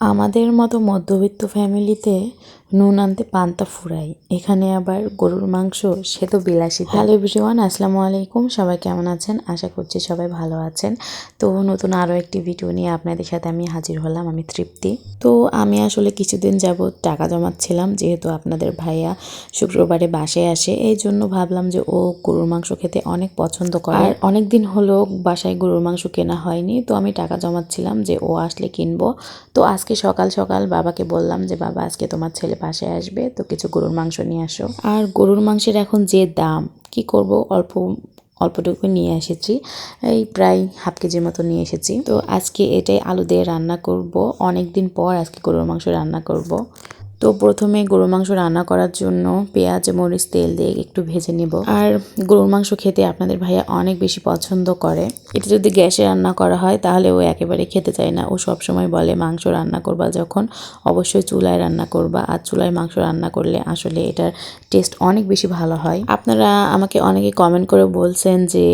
আমাদের মতো মধ্যবিত্ত ফ্যামিলিতে নুন আনতে পান্তা ফুরাই, এখানে আবার গরুর মাংস, সে তো বিলাসিতা। হ্যালো এভরিওয়ান, আসসালামু আলাইকুম। সবাই কেমন আছেন? আশা করছি সবাই ভালো আছেন। তো নতুন আরও একটি ভিডিও নিয়ে আপনাদের সাথে আমি হাজির হলাম। আমি তৃপ্তি। তো আমি আসলে কিছুদিন যাবত টাকা জমাচ্ছিলাম, যেহেতু আপনাদের ভাইয়া শুক্রবারে বাসায় আসে, এই জন্য ভাবলাম যে ও গরুর মাংস খেতে অনেক পছন্দ করে। আর অনেক দিন হলো বাসায় গরুর মাংস কেনা হয়নি, তো আমি টাকা জমাচ্ছিলাম যে ও আসলে কিনবো। তো আজকে সকাল সকাল বাবাকে বললাম যে বাবা, আজকে তোমার ছেলে বাসায় আসবে, তো কিছু গরুর মাংস নিয়ে আসো। আর গরুর মাংসের এখন যে দাম, কি করব, অল্পটুকু নিয়ে এসেছি, এই প্রায় হাফ কেজির মতো নিয়ে এসেছি। তো আজকে এটাই আলু দিয়ে রান্না করব। অনেক দিন পর আজকে গরুর মাংস রান্না করব। তো প্রথমে গরুর মাংস রান্না করার জন্য পেঁয়াজ মরিচ তেল দিয়ে একটু ভেজে নেব। আর গরুর মাংস খেতে আপনাদের ভাইয়া অনেক বেশি পছন্দ করে। এটা যদি গ্যাসে রান্না করা হয় তাহলে ও একেবারে খেতে চায় না। ও সবসময় বলে মাংস রান্না করবা যখন অবশ্যই চুলায় রান্না করবা, আর চুলায় মাংস রান্না করলে আসলে এটার টেস্ট অনেক বেশি ভালো হয়। আপনারা আমাকে অনেকে কমেন্ট করে বলছেন যে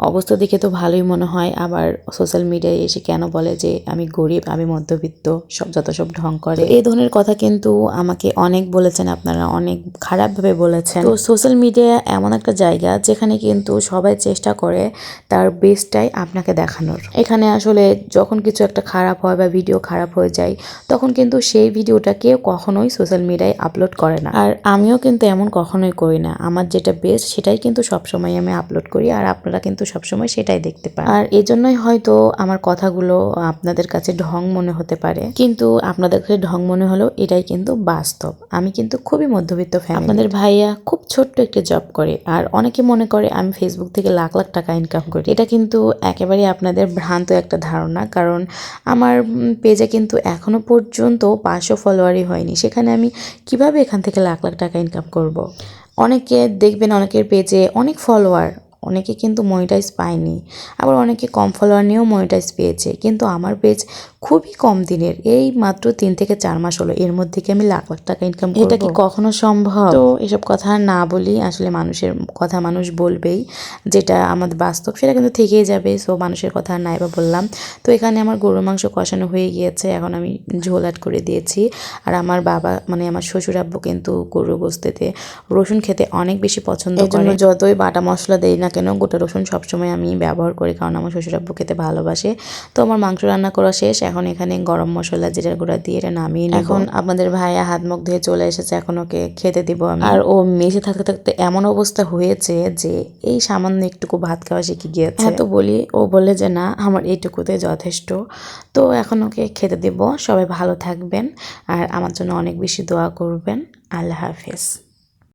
অবস্থা দেখে তো ভালোই মনে হয়, আবার সোশ্যাল মিডিয়ায় এসে কেন বলে যে আমি গরিব, আমি মধ্যবিত্ত, সব ঢং করে। এই ধরনের কথা কিন্তু আমাকে অনেক বলেছেন, আপনারা অনেক খারাপভাবে বলেছেন। তো সোশ্যাল মিডিয়া এমন একটা জায়গা যেখানে কিন্তু সবাই চেষ্টা করে তার বেস্টটাই আপনাকে দেখানোর। এখানে আসলে যখন কিছু একটা খারাপ হয় বা ভিডিও খারাপ হয়ে যায়, তখন কিন্তু সেই ভিডিওটা কেউ কখনোই সোশ্যাল মিডিয়ায় আপলোড করে না। আর আমিও কিন্তু এমন কখনোই করি না। আমার যেটা বেস্ট সেটাই কিন্তু সবসময় আমি আপলোড করি, আর আপনারা কিন্তু সবসময় সেটাই দেখতে পান। আর এই জন্যই হয়তো আমার কথাগুলো আপনাদের কাছে ঢং মনে হতে পারে, কিন্তু আপনাদের কাছে ঢং মনে হলেও এটাই কিন্তু বাস্তব। আমি কিন্তু খুবই মধ্যবিত্ত ফ্যামিলি। আপনাদের ভাইয়া খুব ছোট্ট একটা জব করে, আর অনেকে মনে করে আমি ফেসবুক থেকে লাখ লাখ টাকা ইনকাম করি। এটা কিন্তু একেবারে আপনাদের ভ্রান্ত একটা ধারণা, কারণ আমার পেজে কিন্তু এখনো পর্যন্ত 500 ফলোয়ারই হয়নি। সেখানে আমি কিভাবে এখান থেকে লাখ লাখ টাকা ইনকাম করব। অনেকে দেখবেন অনেকের পেজে অনেক ফলোয়ার, অনেকে কিন্তু মনিটাইজ পায়নি, আবার অনেকে কম ফলোয়ার নিয়েও মনিটাইজ পেয়েছে। কিন্তু আমার পেজ খুবই কম দিনের, এই মাত্র 3 থেকে 4 মাস হলো, এর মধ্যে কি আমি লাখ লাখ টাকা ইনকাম করব? এটা কি কখনো সম্ভব? তো এসব কথা না বলি, আসলে মানুষের কথা মানুষ বলবেই, যেটা আমাদের বাস্তব সেটা কিন্তু থেকেই যাবে। সো মানুষের কথা নাই বা বললাম। তো এখানে আমার গরুর মাংস কষানো হয়ে গিয়েছে, এখন আমি ঝোল অ্যাড করে দিয়েছি। আর আমার বাবা মানে আমার শ্বশুর আব্বু কিন্তু গরু গোশতেতে রসুন খেতে অনেক বেশি পছন্দ করে। এই জন্য যতই বাটা মশলা দেই না কেন, গোটা রসুন সবসময় আমি ব্যবহার করি, কারণ আমার শ্বশুর আব্বু খেতে ভালোবাসে। তো আমার মাংস রান্না করা শেষ, এখন এখানে গরম মশলা জিরার গুঁড়া দিয়ে এটা নামিয়ে নিব। এখন আপনাদের ভাইয়া হাত মুখ ধুয়ে চলে এসেছে, এখন ওকে খেতে দিব আমি। আর ও মেসে থাকতে থাকতে এমন অবস্থা হয়েছে যে এই সামান্য একটুকু ভাত খাওয়া শিখে গিয়েছে। তো বলি, ও বলে যে না, আমার এইটুকুতে যথেষ্ট। তো এখন ওকে খেতে দিব। সবাই ভালো থাকবেন আর আমার জন্য অনেক বেশি দোয়া করবেন। আল্লাহ হাফেজ।